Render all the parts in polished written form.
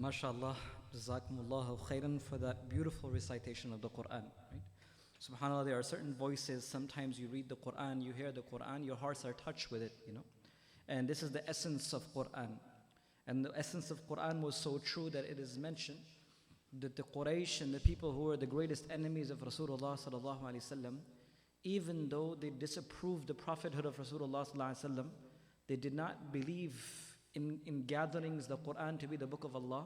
MashaAllah, Jazakumullahu khairan for that beautiful recitation of the Quran. Right? SubhanAllah, there are certain voices, sometimes you read the Quran, you hear the Quran, your hearts are touched with it. And this is the essence of Quran. And the essence of Quran was so true that it is mentioned that the Quraysh and the people who were the greatest enemies of Rasulullah sallallahu alaihi wasallam, even though they disapproved the prophethood of Rasulullah sallallahu alaihi wasallam, they did not believe in gatherings the Quran to be the book of Allah.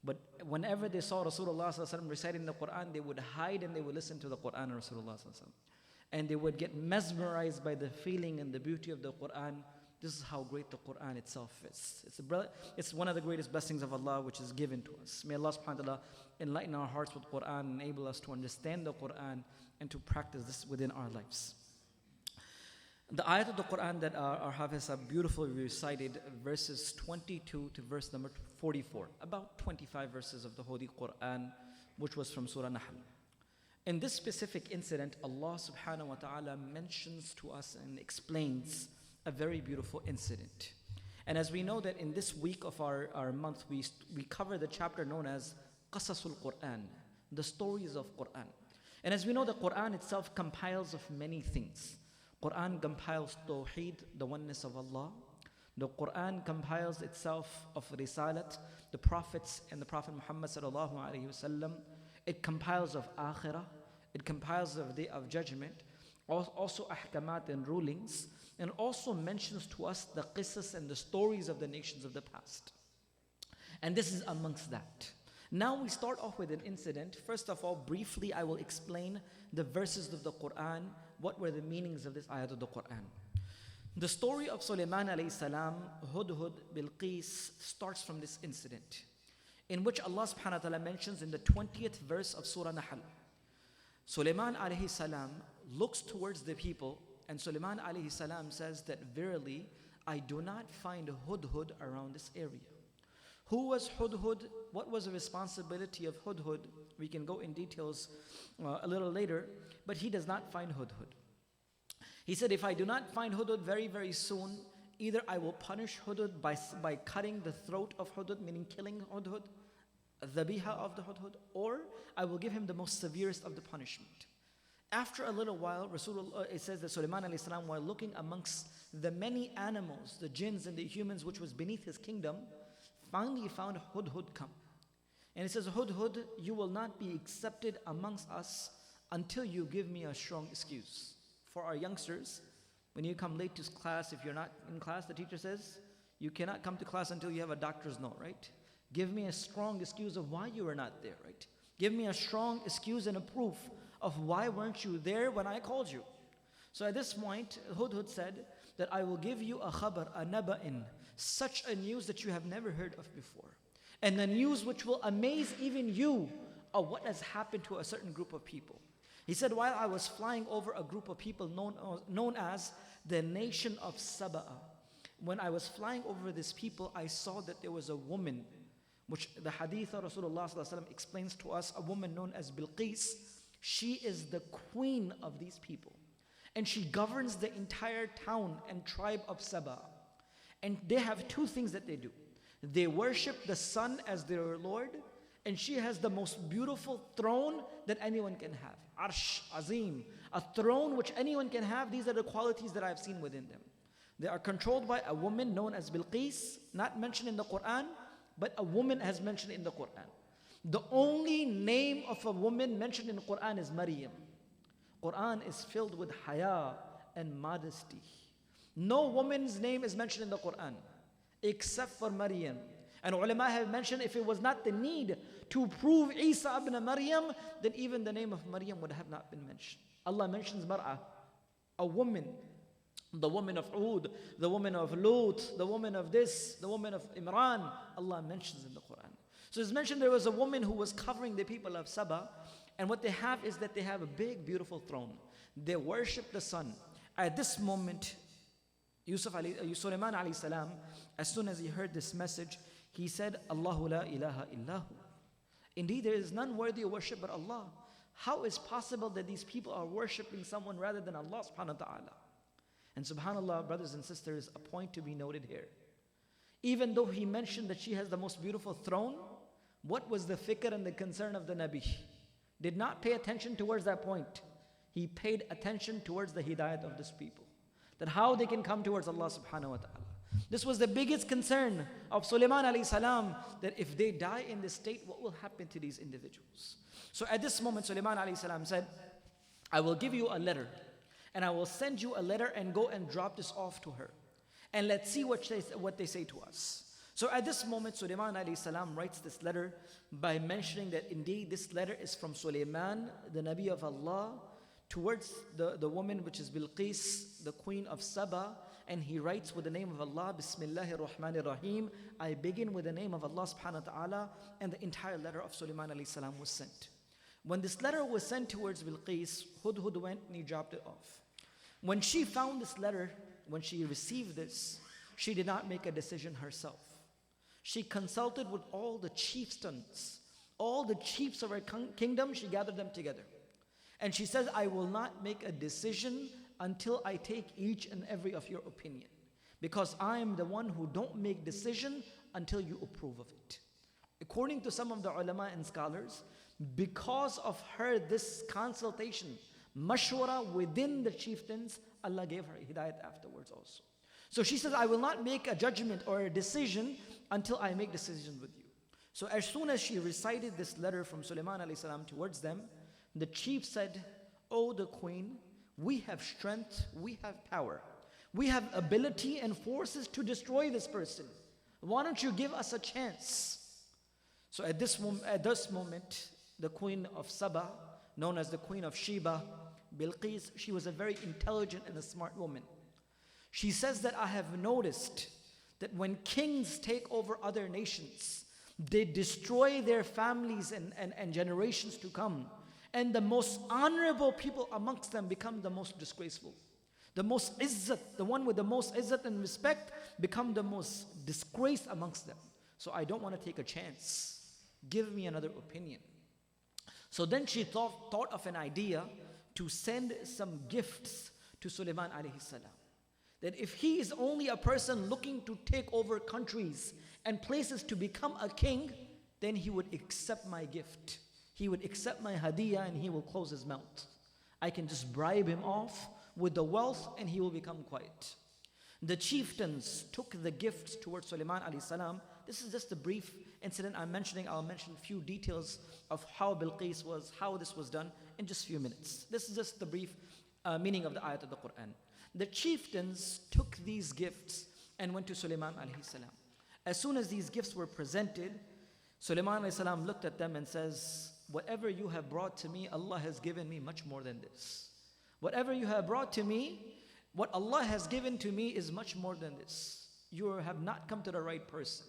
But whenever they saw Rasulullah sallallahu alaihi wasallam reciting the Quran, they would hide and they would listen to the Quran of Rasulullah sallallahu alaihi wasallam. And they would get mesmerized by the feeling and the beauty of the Quran. This is how great the Quran itself is. It's one of the greatest blessings of Allah which is given to us. May Allah subhanahu wa ta'ala enlighten our hearts with Quran, enable us to understand the Quran and to practice this within our lives. The ayat of the Quran that our Hafiz have beautifully recited, verses 22 to verse number 44, about 25 verses of the Holy Quran, which was from Surah Nahl. In this specific incident, Allah subhanahu wa ta'ala mentions to us and explains a very beautiful incident. And as we know that in this week of our month, we cover the chapter known as Qasasul Quran, the stories of Quran. And as we know, the Quran itself compiles of many things. Quran compiles Tawheed, the oneness of Allah. The Quran compiles itself of Risalat, the prophets and the Prophet Muhammad sallallahu alaihi wasallam. It compiles of Akhirah. It compiles of the Day of Judgment. Also ahkamat and rulings. And also mentions to us the qisas and the stories of the nations of the past. And this is amongst that. Now we start off with an incident. First of all, briefly, I will explain the verses of the Quran. What were the meanings of this ayat of the Quran? The story of Sulaiman alayhi salam, Hudhud, Bilqis, starts from this incident, in which Allah subhanahu wa ta'ala mentions in the 20th verse of Surah Nahl. Sulaiman alayhi salam looks towards the people, and Sulaiman alayhi salam says that, verily, I do not find Hudhud around this area. Who was Hudhud? What was the responsibility of Hudhud? We can go in details a little later, but he does not find Hudhud. He said, if I do not find Hudhud very, very soon, either I will punish Hudhud by cutting the throat of Hudhud, meaning killing Hudhud, dhabiha of the Hudhud, or I will give him the most severest of the punishment. After a little while, Rasulullah, it says that Sulaiman alayhi salam, while looking amongst the many animals, the jinns and the humans which was beneath his kingdom, finally found Hudhud come. And it says, Hudhud, you will not be accepted amongst us until you give me a strong excuse. For our youngsters, when you come late to class, if you're not in class, the teacher says, you cannot come to class until you have a doctor's note, right? Give me a strong excuse of why you were not there, right? Give me a strong excuse and a proof of why weren't you there when I called you. So at this point, Hudhud said that I will give you a khabar, a naba'in, such a news that you have never heard of before. And the news which will amaze even you of what has happened to a certain group of people. He said, while I was flying over a group of people known as the nation of Sheba, when I was flying over this people, I saw that there was a woman, which the hadith of Rasulullah explains to us, a woman known as Bilqis. She is the queen of these people. And she governs the entire town and tribe of Sheba. And they have two things that they do. They worship the sun as their Lord, and she has the most beautiful throne that anyone can have. Arsh, Azim, a throne which anyone can have. These are the qualities that I've seen within them. They are controlled by a woman known as Bilqis, not mentioned in the Quran, but a woman has mentioned in the Quran. The only name of a woman mentioned in the Quran is Maryam. Quran is filled with haya and modesty. No woman's name is mentioned in the Quran except for Maryam. And ulama have mentioned if it was not the need to prove Isa ibn Maryam, then even the name of Maryam would have not been mentioned. Allah mentions mar'ah, a woman, the woman of Ud, the woman of Lut, the woman of this, the woman of Imran. Allah mentions in the Quran. So it's mentioned there was a woman who was covering the people of Sheba, and what they have is that they have a big, beautiful throne. They worship the sun. At this moment, Sulaiman alayhi salam, as soon as he heard this message, he said, Allahu la ilaha illahu. Indeed, there is none worthy of worship but Allah. How is possible that these people are worshipping someone rather than Allah subhanahu wa ta'ala? And subhanAllah, brothers and sisters, a point to be noted here. Even though he mentioned that she has the most beautiful throne, What was the fikr and the concern of the Nabi? Did not pay attention towards that point. He paid attention towards the hidayat of this people. That how they can come towards Allah subhanahu wa ta'ala. This was the biggest concern of Sulaiman alayhi salam, that if they die in this state, what will happen to these individuals? So at this moment, Sulaiman alayhi salam said, I will give you a letter, and I will send you a letter and go and drop this off to her. And let's see what they say to us. So at this moment, Sulaiman alayhi salam writes this letter by mentioning that indeed this letter is from Sulaiman, the Nabi of Allah, towards the woman which is Bilqis, the queen of Sheba. And he writes with the name of Allah, Bismillah ar-Rahman ar-Rahim. I begin with the name of Allah subhanahu wa ta'ala. And the entire letter of Sulaiman alayhi salam was sent. When this letter was sent towards Bilqis, Hudhud went and he dropped it off. When she found this letter, when she received this, she did not make a decision herself. She consulted with all the chieftains, all the chiefs of her kingdom. She gathered them together. And she says, I will not make a decision until I take each and every of your opinion. Because I am the one who don't make decision until you approve of it. According to some of the ulama and scholars, because of her this consultation, mashwara within the chieftains, Allah gave her hidayat afterwards also. So she says, I will not make a judgment or a decision until I make decision with you. So as soon as she recited this letter from Sulaiman alayhi salam towards them, the chief said, O the queen, we have strength, we have power, we have ability and forces to destroy this person. Why don't you give us a chance? So at this moment, the queen of Sheba, known as the queen of Sheba, Bilqis, she was a very intelligent and a smart woman. She says that I have noticed that when kings take over other nations, they destroy their families and generations to come. And the most honorable people amongst them become the most disgraceful. The most izzat, the one with the most izzat and respect, become the most disgraced amongst them. So I don't want to take a chance. Give me another opinion. So then she thought of an idea to send some gifts to Sulaiman alayhi salam. That if he is only a person looking to take over countries and places to become a king, then he would accept my gift. He would accept my hadiyah and he will close his mouth. I can just bribe him off with the wealth and he will become quiet. The chieftains took the gifts towards Sulaiman alayhi salam. This is just a brief incident I'm mentioning. I'll mention a few details of how Bilqis was, how this was done in just a few minutes. This is just the brief meaning of the ayat of the Quran. The chieftains took these gifts and went to Sulaiman alayhi salam. As soon as these gifts were presented, Sulaiman alayhi salam looked at them and says, whatever you have brought to me, Allah has given me much more than this. Whatever you have brought to me, what Allah has given to me is much more than this. You have not come to the right person.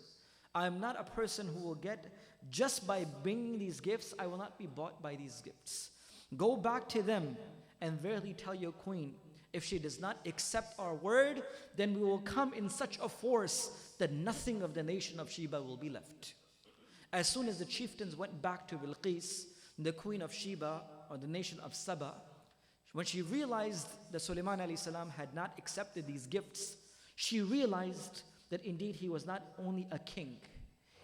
I am not a person who will get, just by bringing these gifts, I will not be bought by these gifts. Go back to them and verily tell your queen, if she does not accept our word, then we will come in such a force that nothing of the nation of Sheba will be left. As soon as the chieftains went back to Bilqis, the queen of Sheba, or the nation of Sheba, when she realized that Sulaiman alayhi salam had not accepted these gifts, she realized that indeed he was not only a king.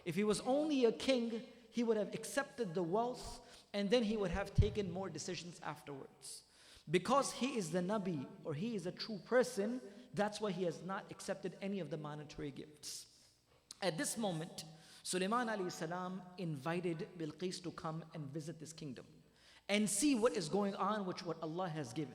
If he was only a king, he would have accepted the wealth and then he would have taken more decisions afterwards. Because he is the Nabi, or he is a true person, that's why he has not accepted any of the monetary gifts. At this moment, Sulaiman alayhi salam invited Bilqis to come and visit this kingdom and see what is going on with what Allah has given.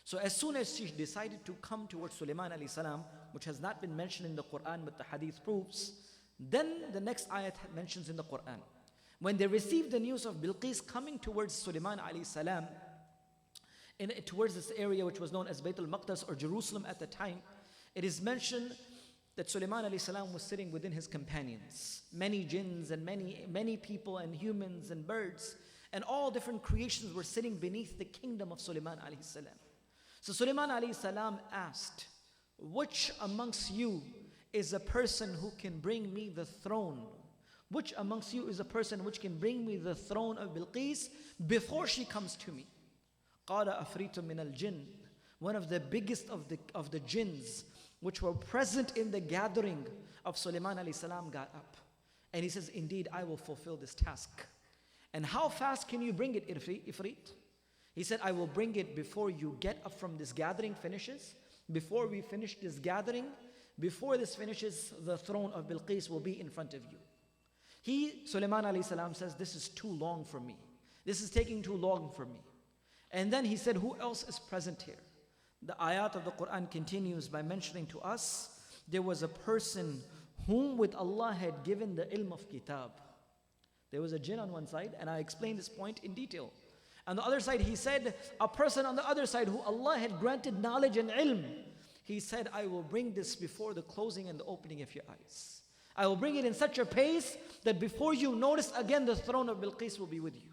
So as soon as she decided to come towards Sulaiman alayhi salam, which has not been mentioned in the Quran but the hadith proves, then the next ayat mentions in the Quran. When they received the news of Bilqis coming towards Sulaiman alayhi salam, towards this area which was known as Bayt al-Maqdis or Jerusalem at the time, it is mentioned that Sulaiman alayhi salam was sitting within his companions. Many jinns and many people and humans and birds and all different creations were sitting beneath the kingdom of Sulaiman alayhi salam. So Sulaiman alayhi salam asked, which amongst you is a person who can bring me the throne? Which amongst you is a person which can bring me the throne of Bilqis before she comes to me? Qala afritu min al-jinn. One of the biggest of the jinns which were present in the gathering of Sulaiman alayhi salam got up. And he says, indeed, I will fulfill this task. And how fast can you bring it, Ifrit? He said, I will bring it before you get up from this gathering finishes. Before we finish this gathering, before this finishes, the throne of Bilqis will be in front of you. Sulaiman alayhi salam says, this is too long for me. This is taking too long for me. And then he said, who else is present here? The ayat of the Quran continues by mentioning to us, there was a person whom with Allah had given the ilm of kitab. There was a jinn on one side, and I explained this point in detail. On the other side, he said, a person on the other side who Allah had granted knowledge and ilm. He said, I will bring this before the closing and the opening of your eyes. I will bring it in such a pace that before you notice again, the throne of Bilqis will be with you.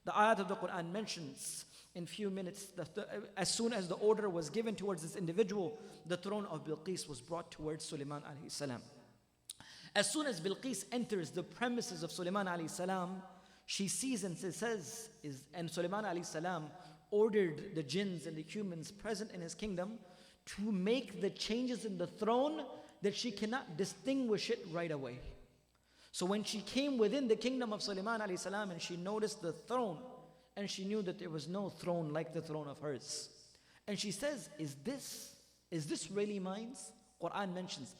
The ayat of the Quran mentions in few minutes that as soon as the order was given towards this individual, the throne of Bilqis was brought towards Sulaiman alayhi salam. As soon as Bilqis enters the premises of Sulaiman alayhi salam, she sees and says, and Sulaiman alayhi salam ordered the jinns and the humans present in his kingdom to make the changes in the throne that she cannot distinguish it right away. So when she came within the kingdom of Sulaiman alayhi salam and she noticed the throne, and she knew that there was no throne like the throne of hers. And she says, is this really mine? Quran mentions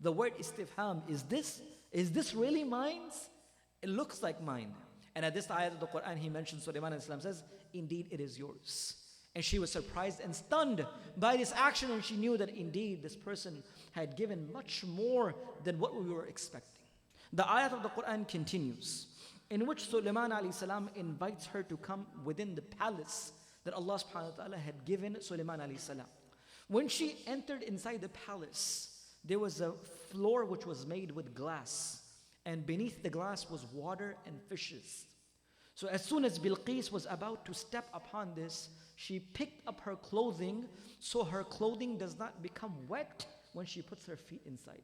the word istifham, is this really mine? It looks like mine. And at this ayat of the Quran, he mentions, Sulaiman alayhi salam says, indeed it is yours. And she was surprised and stunned by this action, and she knew that indeed this person had given much more than what we were expecting. The ayat of the Quran continues, in which Sulaiman alayhi salam invites her to come within the palace that Allah subhanahu wa ta'ala had given Sulaiman alayhi salam. When she entered inside the palace, there was a floor which was made with glass, and beneath the glass was water and fishes. So as soon as Bilqis was about to step upon this, she picked up her clothing so her clothing does not become wet when she puts her feet inside.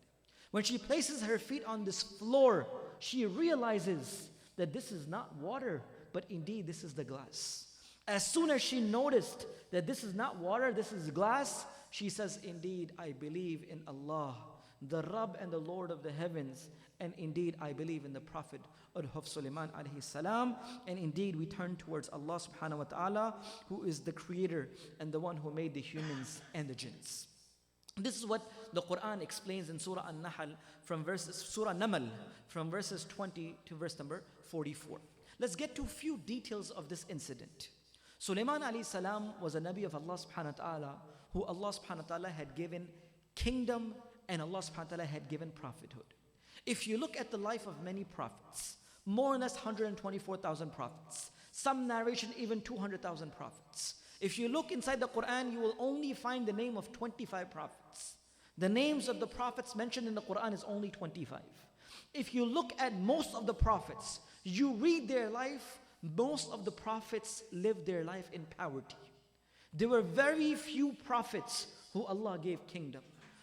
When she places her feet on this floor, she realizes that this is not water, but indeed this is the glass. As soon as she noticed that this is not water, this is glass, she says, indeed, I believe in Allah, the Rabb and the Lord of the heavens, and indeed I believe in the Prophet of Sulaiman alayhi salam, and indeed we turn towards Allah subhanahu wa ta'ala, who is the creator and the one who made the humans and the jinns. This is what the Quran explains in Surah An-Nahl Surah Namal, from verses 20 to verse number 44. Let's get to a few details of this incident. Sulaiman alayhi salam was a Nabi of Allah subhanahu wa ta'ala, who Allah subhanahu wa ta'ala had given kingdom and Allah subhanahu wa ta'ala had given prophethood. If you look at the life of many prophets, more or less 124,000 prophets, some narration even 200,000 prophets. If you look inside the Quran, you will only find the name of 25 prophets. The names of the prophets mentioned in the Quran is only 25. If you look at most of the prophets, you read their life, most of the prophets lived their life in poverty. There were very few prophets who Allah gave kingdom.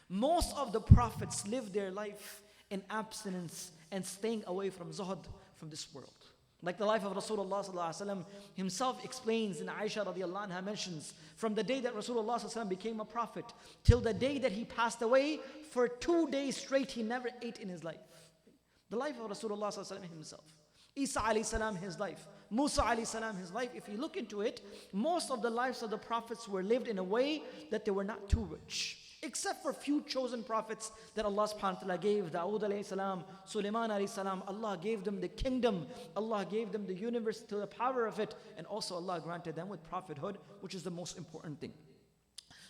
Most of the prophets lived their life in abstinence and staying away from zuhd, from this world. Like the life of Rasulullah sallallahu alaihi wasallam himself explains, and Aisha radiallahu anha mentions, from the day that Rasulullah sallallahu alaihi wasallam became a prophet till the day that he passed away, for 2 days straight he never ate in his life. The life of Rasulullah sallallahu alaihi wasallam himself. Isa alayhi salam, his life. Musa alayhi salam, his life. If you look into it, most of the lives of the prophets were lived in a way that they were not too rich. Except for few chosen prophets that Allah subhanahu wa ta'ala gave. Dawood alayhi salam, Sulaiman alayhi salam. Allah gave them the kingdom. Allah gave them the universe to the power of it. And also Allah granted them with prophethood, which is the most important thing.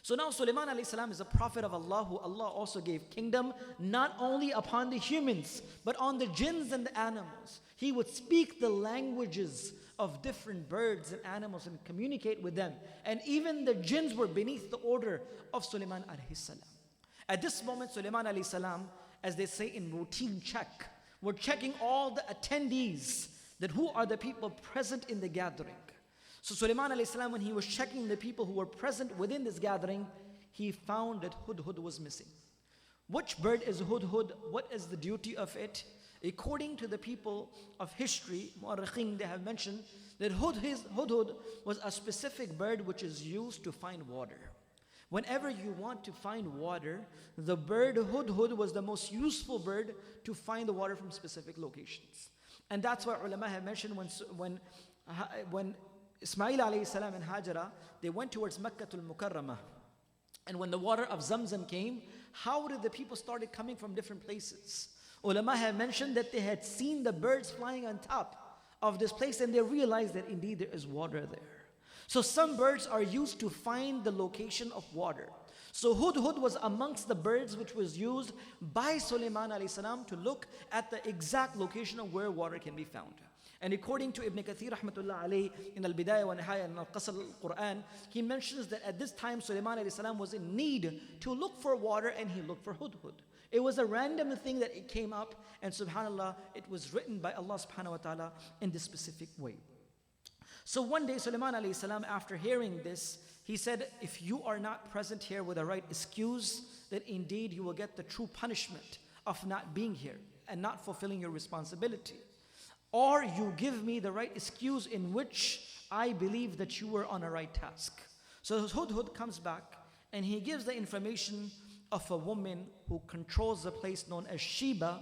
So now Sulaiman alayhi salam is a prophet of Allah, who Allah also gave kingdom, not only upon the humans, but on the jinns and the animals. He would speak the languages of different birds and animals and communicate with them. And even the jinns were beneath the order of Sulaiman alayhi salam. At this moment, Sulaiman alayhi salam, as they say in routine check, we're checking all the attendees, that who are the people present in the gathering. So Sulaiman alayhi salam, when he was checking the people who were present within this gathering, he found that Hudhud was missing. Which bird is Hudhud? What is the duty of it? According to the people of history, Mu'arrikheen, they have mentioned that Hudhud was a specific bird which is used to find water. Whenever you want to find water, the bird hudhud was the most useful bird to find the water from specific locations. And that's why ulama have mentioned when Ismail alayhi salam and Hajara, they went towards Makkatul Mukarramah. And when the water of Zamzam came, how did the people started coming from different places? Ulama have mentioned that they had seen the birds flying on top of this place and they realized that indeed there is water there. So some birds are used to find the location of water. So hudhud was amongst the birds which was used by Sulaiman alayhi salam to look at the exact location of where water can be found. And according to Ibn Kathir rahmatullah alayhi in Al-Bidayah wa Nihaya and Al-Qasr al-Quran, he mentions that at this time Sulaiman alayhi salam was in need to look for water and he looked for hudhud. It was a random thing that it came up and subhanallah, it was written by Allah subhanahu wa ta'ala in this specific way. So one day Sulaiman alayhi salam, after hearing this, he said, if you are not present here with the right excuse, then indeed you will get the true punishment of not being here and not fulfilling your responsibility. Or you give me the right excuse in which I believe that you were on a right task. So hudhud comes back and he gives the information of a woman who controls the place known as Sheba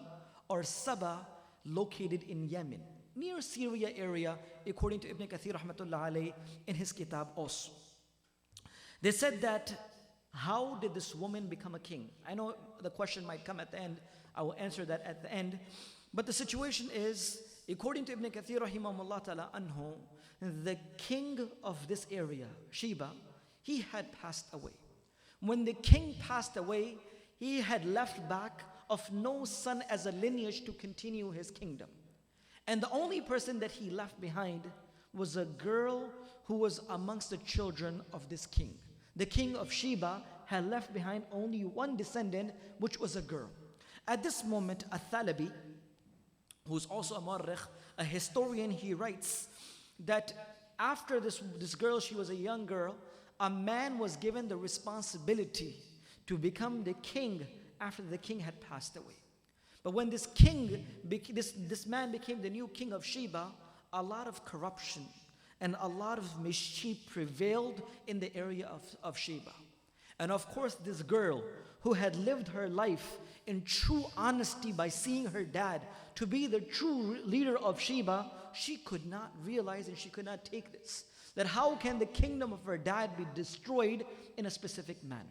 or Saba, located in Yemen, near Syria area, according to Ibn Kathir rahmatullah alayhi in his kitab also. They said that, how did this woman become a king? I know the question might come at the end. I will answer that at the end. But the situation is, according to Ibn Kathir rahimahullah ta'ala anhu, the king of this area, Sheba, he had passed away. When the king passed away, he had left back of no son as a lineage to continue his kingdom. And the only person that he left behind was a girl who was amongst the children of this king. The king of Sheba had left behind only one descendant, which was a girl. At this moment, Athalabi, who's also a mu'arrikh, a historian, he writes that after this girl, she was a young girl, a man was given the responsibility to become the king after the king had passed away. But when this man became the new king of Sheba, a lot of corruption and a lot of mischief prevailed in the area of Sheba. And of course, this girl who had lived her life in true honesty by seeing her dad to be the true leader of Sheba, she could not realize and she could not take this. That how can the kingdom of her dad be destroyed in a specific manner?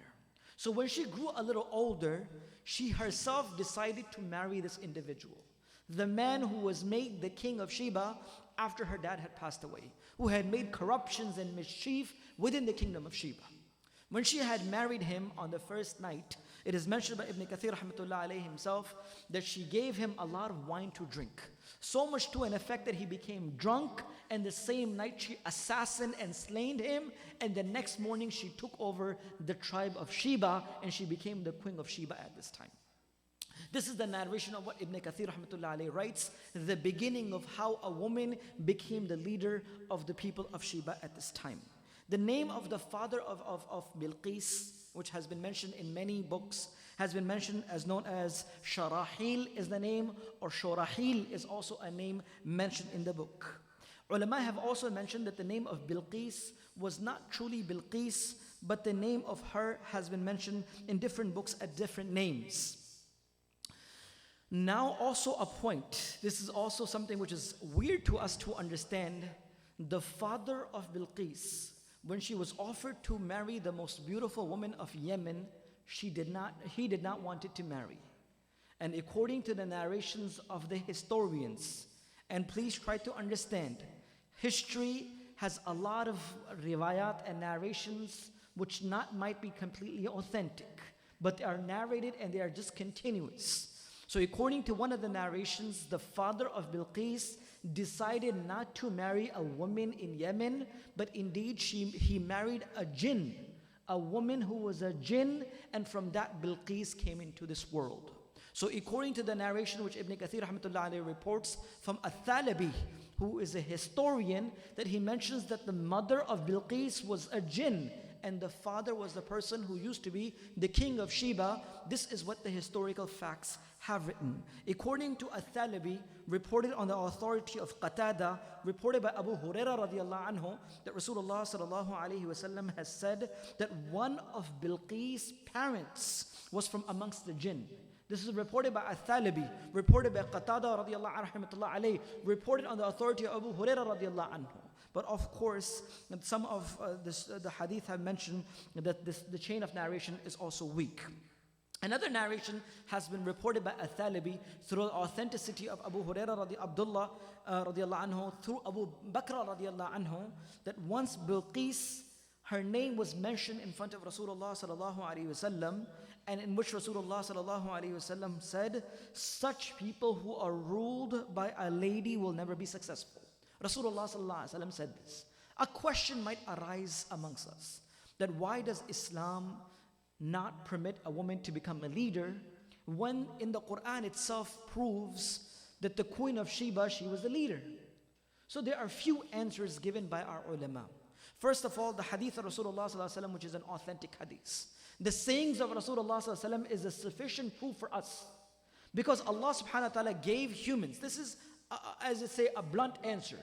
So when she grew a little older, she herself decided to marry this individual. The man who was made the king of Sheba after her dad had passed away, who had made corruptions and mischief within the kingdom of Sheba. When she had married him on the first night, it is mentioned by Ibn Kathir rahmatullah alayhi himself that she gave him a lot of wine to drink. So much to an effect that he became drunk, and the same night she assassinated and slain him, and the next morning she took over the tribe of Sheba and she became the queen of Sheba at this time. This is the narration of what Ibn Kathir rahmatullah alayhi writes, the beginning of how a woman became the leader of the people of Sheba at this time. The name of the father of Bilqis, which has been mentioned in many books, has been mentioned as known as Sharahil is the name, or Shorahil is also a name mentioned in the book. Ulama have also mentioned that the name of Bilqis was not truly Bilqis, but the name of her has been mentioned in different books at different names. Now also a point, this is also something which is weird to us to understand. The father of Bilqis, when she was offered to marry the most beautiful woman of Yemen, he did not want it to marry. And according to the narrations of the historians, and please try to understand, history has a lot of riwayat and narrations which might be completely authentic, but they are narrated and they are just continuous. So according to one of the narrations, the father of Bilqis decided not to marry a woman in Yemen, but indeed he married a jinn, a woman who was a jinn, and from that Bilqis came into this world. So according to the narration which Ibn Kathir rahmatullah alayhi reports from Athalabi, who is a historian, that he mentions that the mother of Bilqis was a jinn, and the father was the person who used to be the king of Sheba. This is what the historical facts have written. According to Al-Thalabi, reported on the authority of Qatada, reported by Abu Hurairah radiallahu anhu, that Rasulullah sallallahu alayhi wasallam has said that one of Bilqis' parents was from amongst the jinn. This is reported by Al-Thalabi, reported by Qatada radiallahu anhu, reported on the authority of Abu Hurairah radiallahu anhu. But of course, some of the hadith have mentioned that the chain of narration is also weak. Another narration has been reported by Al-Thalabi through the authenticity of Abu Hurairah Abdullah radiallahu anhu, through Abu Bakr radiallahu anhu, that once Bilqis, her name was mentioned in front of Rasulullah sallallahu alaihi wasallam, and in which Rasulullah sallallahu alaihi wasallam said, such people who are ruled by a lady will never be successful. Rasulullah sallallahu alaihi wasallam said this. A question might arise amongst us, that why does Islam not permit a woman to become a leader when in the Quran itself proves that the queen of Sheba, she was the leader? So there are few answers given by our ulama. First of all, the hadith of Rasulullah sallallahu alaihi wasallam, which is an authentic hadith. The sayings of Rasulullah sallallahu alaihi wasallam is a sufficient proof for us, because Allah subhanahu wa ta'ala gave humans, this is as I say, a blunt answer,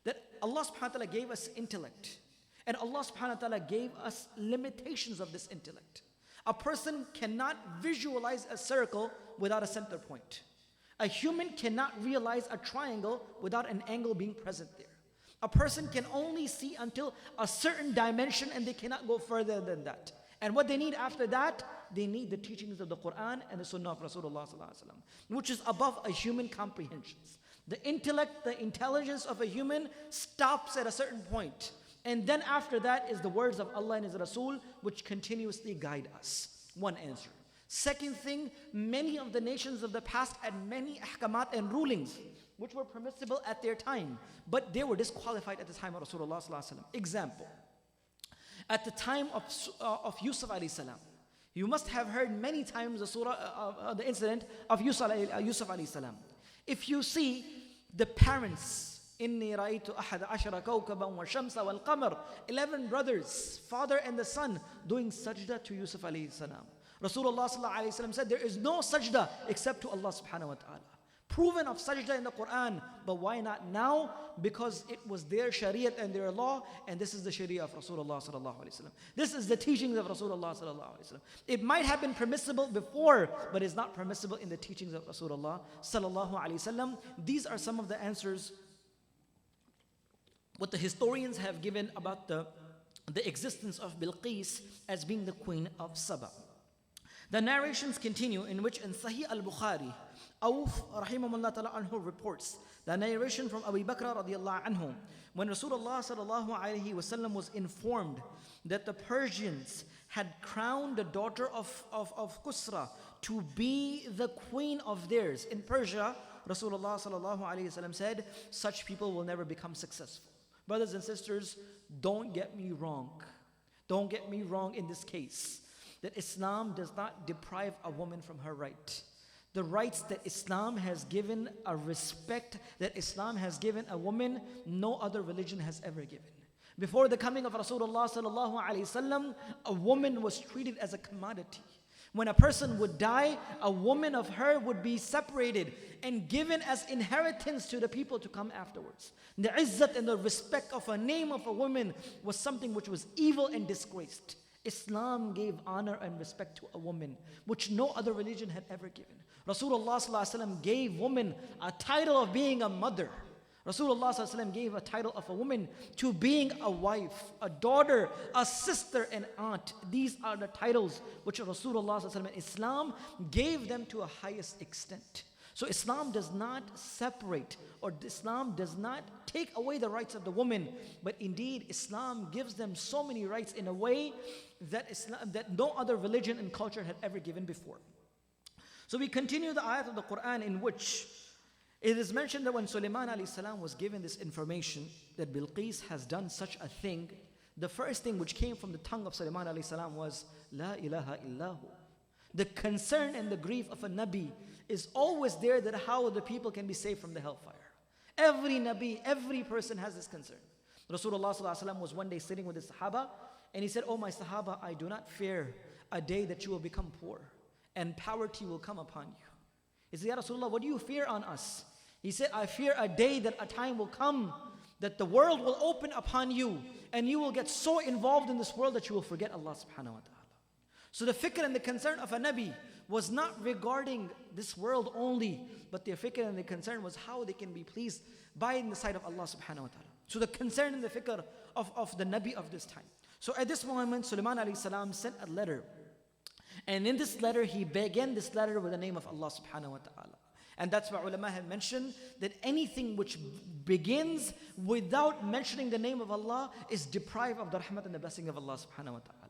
that Allah subhanahu wa ta'ala gave us intellect, and Allah subhanahu wa ta'ala gave us limitations of this intellect. A person cannot visualize a circle without a center point. A human cannot realize a triangle without an angle being present there. A person can only see until a certain dimension, and they cannot go further than that. And what they need after that, they need the teachings of the Quran and the Sunnah of Rasulullah sallallahu alaihi wasallam, which is above a human comprehensions. The intellect, the intelligence of a human stops at a certain point. And then after that is the words of Allah and His Rasul, which continuously guide us. One answer. Second thing, many of the nations of the past had many ahkamat and rulings which were permissible at their time, but they were disqualified at the time of Rasulullah sallallahu alaihi wasallam. Example, at the time of Yusuf alayhi salam, you must have heard many times the incident of Yusuf alayhi salam. If you see the parents, إِنِّي رَأَيْتُ أَحَدَ عَشَرَ كَوْكَبًا وَالشَّمْسَ وَالْقَمَرَ, 11 brothers, father and the son, doing sajda to Yusuf alayhi salam. Rasulullah sallallahu alayhi wasallam said, there is no sajda except to Allah subhanahu wa ta'ala. Proven of sajda in the Quran, but why not now? Because it was their shariat and their law, and this is the sharia of Rasulullah sallallahu alaihi wasallam. This is the teachings of Rasulullah sallallahu alaihi wasallam. It might have been permissible before, but it's not permissible in the teachings of Rasulullah sallallahu alaihi wasallam. These are some of the answers what the historians have given about the existence of Bilqis as being the queen of Saba. The narrations continue, in which in Sahih al-Bukhari, Awf rahimahullah ta'ala anhu reports the narration from Abu Bakr radiallahu anhu, when Rasulullah sallallahu alayhi wasallam was informed that the Persians had crowned the daughter of Qusra to be the queen of theirs in Persia, Rasulullah sallallahu alayhi wasallam said, such people will never become successful. Brothers and sisters, don't get me wrong. Don't get me wrong in this case, that Islam does not deprive a woman from her right. The rights that Islam has given, a respect that Islam has given a woman, no other religion has ever given. Before the coming of Rasulullah sallallahu alaihi wasallam, a woman was treated as a commodity. When a person would die, a woman of her would be separated and given as inheritance to the people to come afterwards. The izzat and the respect of a name of a woman was something which was evil and disgraced. Islam gave honor and respect to a woman, which no other religion had ever given. Rasulullah sallallahu alaihi wasallam gave women a title of being a mother. Rasulullah sallallahu alaihi wasallam gave a title of a woman to being a wife, a daughter, a sister, and aunt. These are the titles which Rasulullah sallallahu alaihi wasallam, Islam gave them to a highest extent. So Islam does not separate, or Islam does not take away the rights of the woman, but indeed Islam gives them so many rights in a way that no other religion and culture had ever given before. So we continue the ayat of the Quran, in which it is mentioned that when Sulaiman alayhi salam was given this information that Bilqis has done such a thing, the first thing which came from the tongue of Sulaiman alayhi salam was La ilaha illahu. The concern and the grief of a Nabi is always there, that how the people can be saved from the hellfire. Every Nabi, every person has this concern. Rasulullah sallallahu alaihi wasallam was one day sitting with his Sahaba, And he said, "Oh my Sahaba, I do not fear a day that you will become poor and poverty will come upon you." He said, "Ya Rasulullah, what do you fear on us?" He said, "I fear a day that a time will come that the world will open upon you and you will get so involved in this world that you will forget Allah subhanahu wa ta'ala." So the fikr and the concern of a Nabi was not regarding this world only, but their fikr and the concern was how they can be pleased by in the sight of Allah subhanahu wa ta'ala. So the concern and the fikr of the Nabi of this time. So at this moment, Sulaiman alayhi salam sent a letter. And in this letter, he began this letter with the name of Allah subhanahu wa ta'ala. And that's why ulama have mentioned that anything which begins without mentioning the name of Allah is deprived of the rahmat and the blessing of Allah subhanahu wa ta'ala.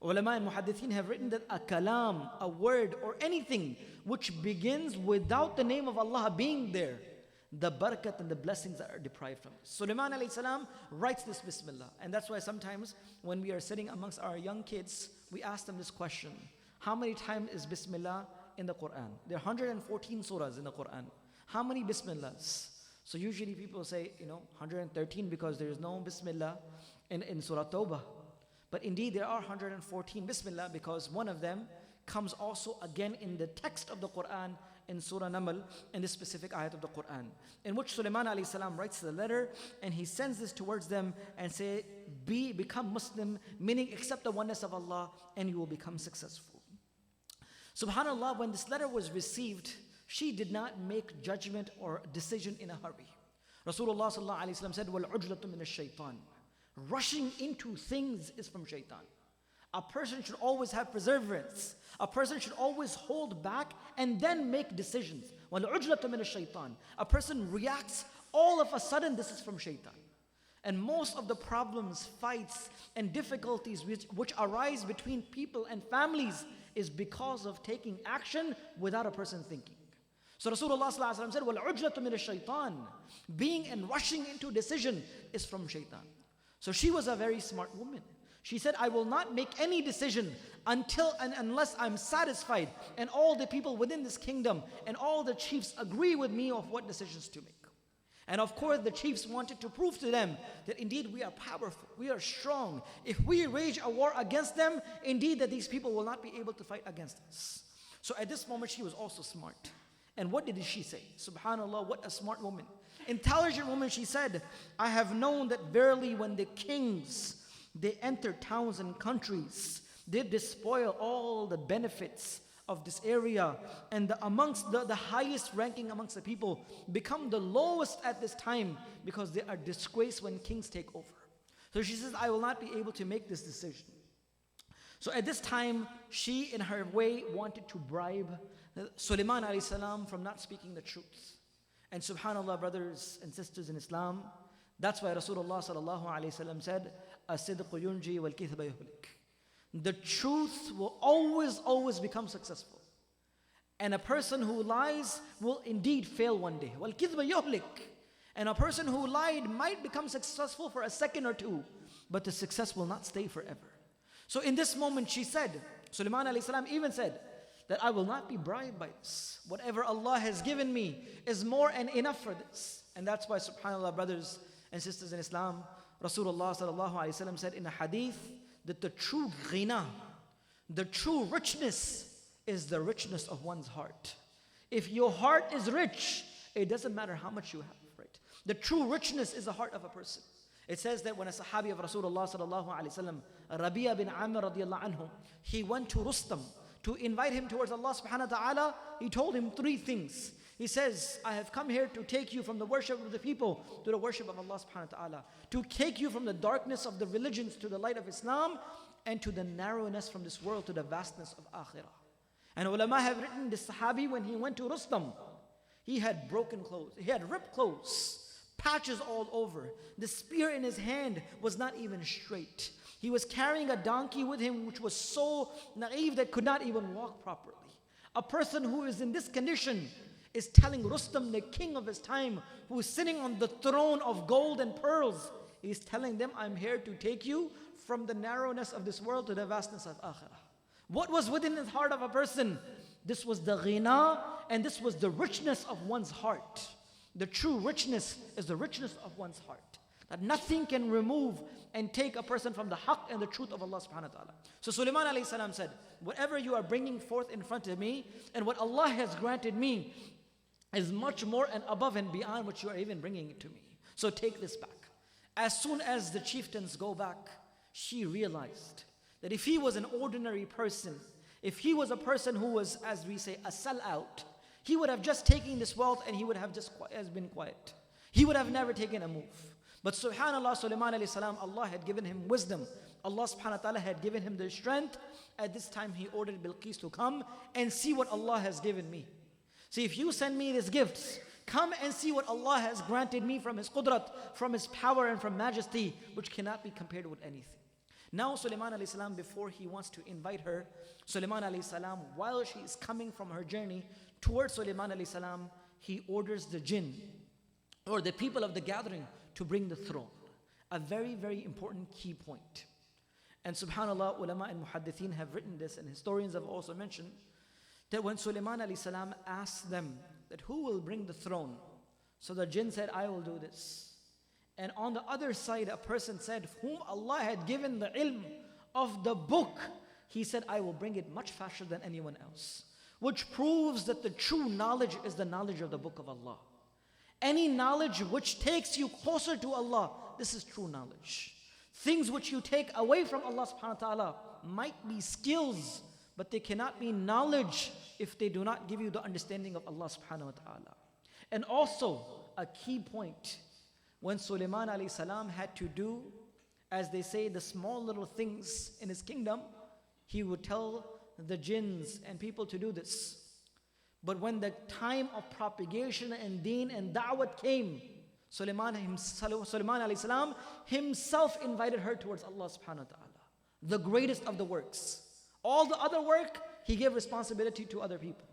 Ulama and muhaddithin have written that a kalam, a word or anything which begins without the name of Allah being there, the barakat and the blessings are deprived from it. Sulaiman alayhi salam writes this Bismillah. And that's why sometimes when we are sitting amongst our young kids, we ask them this question: how many times is Bismillah in the Quran? There are 114 surahs in the Quran. How many Bismillahs? So usually people say, 113 because there is no Bismillah in Surah Tawbah. But indeed there are 114 Bismillah because one of them comes also again in the text of the Quran in Surah Naml, in this specific ayat of the Quran, in which Sulaiman alayhi salam writes the letter and he sends this towards them and say, become Muslim, meaning accept the oneness of Allah and you will become successful. SubhanAllah, when this letter was received, she did not make judgment or decision in a hurry. Rasulullah sallallahu alayhi wasallam said, وَالْعُجْلَةُ مِنَ الشَّيْطَانِ. Rushing into things is from shaitan. A person should always have perseverance. A person should always hold back and then make decisions. وَالْعُجْلَةُ مِنَ الشَّيْطَانِ. A person reacts all of a sudden, this is from shaitan. And most of the problems, fights and difficulties which arise between people and families is because of taking action without a person thinking. So Rasulullah sallallahu alaihi wasallam said, وَالْعُجْلَةُ مِنَ الشَّيْطَانِ. Being and rushing into decision is from shaitan. So she was a very smart woman. She said, I will not make any decision until and unless I'm satisfied and all the people within this kingdom and all the chiefs agree with me of what decisions to make. And of course the chiefs wanted to prove to them that indeed we are powerful, we are strong. If we wage a war against them, indeed that these people will not be able to fight against us. So at this moment she was also smart. And what did she say? Subhanallah, what a smart woman. Intelligent woman, she said, I have known that verily when the kings, they enter towns and countries, they despoil all the benefits of this area, and amongst the highest ranking amongst the people become the lowest at this time because they are disgraced when kings take over. So she says, I will not be able to make this decision. So at this time, she in her way wanted to bribe Sulaiman alayhi salam from not speaking the truth. And subhanallah, brothers and sisters in Islam, that's why Rasulullah sallallahu alayhi wasallam said, "As-sidqu yunji wal kithba yuhlik." The truth will always become successful. And a person who lies will indeed fail one day. Wal kithba yuhlik. And a person who lied might become successful for a second or two, but the success will not stay forever. So in this moment she said, Sulaiman alayhi salam even said, that I will not be bribed by this. Whatever Allah has given me is more and enough for this. And that's why, subhanAllah, brothers and sisters in Islam, Rasulullah sallallahu alayhi wa sallam said in a hadith that the true ghina, the true richness is the richness of one's heart. If your heart is rich, it doesn't matter how much you have, right? The true richness is the heart of a person. It says that when a sahabi of Rasulullah sallallahu alayhi wa sallam, Rabi'a bin Amr radiyallahu anhu, he went to Rustam to invite him towards Allah subhanahu wa ta'ala, he told him three things. He says, I have come here to take you from the worship of the people to the worship of Allah subhanahu wa ta'ala, to take you from the darkness of the religions to the light of Islam, and to the narrowness from this world to the vastness of akhirah. And ulama have written, this sahabi, when he went to Rustam, he had broken clothes, he had ripped clothes, patches all over. The spear in his hand was not even straight. He was carrying a donkey with him which was so naive that could not even walk properly. A person who is in this condition is telling Rustam, the king of his time, who is sitting on the throne of gold and pearls, he's telling them, I'm here to take you from the narrowness of this world to the vastness of akhirah. What was within the heart of a person? This was the ghina, and this was the richness of one's heart. The true richness is the richness of one's heart. That nothing can remove and take a person from the haqq and the truth of Allah subhanahu wa ta'ala. So Sulaiman alayhi salam said, whatever you are bringing forth in front of me and what Allah has granted me is much more and above and beyond what you are even bringing to me. So take this back. As soon as the chieftains go back, she realized that if he was an ordinary person, if he was a person who was, as we say, a sellout, he would have just taken this wealth and he would have just been quiet. He would have never taken a move. But subhanAllah, Sulaiman alayhi salam, Allah had given him wisdom. Allah subhanahu wa ta'ala had given him the strength. At this time he ordered Bilqis to come and see what Allah has given me. See, if you send me these gifts, come and see what Allah has granted me from His qudrat, from His power and from majesty, which cannot be compared with anything. Now Sulaiman alayhi salam, before he wants to invite her, Sulaiman alayhi salam, while she is coming from her journey towards Sulaiman alayhi salam, he orders the jinn, or the people of the gathering, to bring the throne. A very, very important key point. And subhanAllah, ulama and muhaddithin have written this, and historians have also mentioned, that when Sulaiman alayhi salam asked them that who will bring the throne, so the jinn said, I will do this. And on the other side, a person said, whom Allah had given the ilm of the book, he said, I will bring it much faster than anyone else. Which proves that the true knowledge is the knowledge of the book of Allah. Any knowledge which takes you closer to Allah, this is true knowledge. Things which you take away from Allah subhanahu wa ta'ala might be skills, but they cannot be knowledge if they do not give you the understanding of Allah subhanahu wa ta'ala. And also, a key point, when Sulaiman alayhi salam had to do, as they say, the small little things in his kingdom, he would tell the jinns and people to do this. But when the time of propagation and deen and da'wat came, Sulaiman alayhi salam himself invited her towards Allah subhanahu wa ta'ala. The greatest of the works. All the other work, he gave responsibility to other people.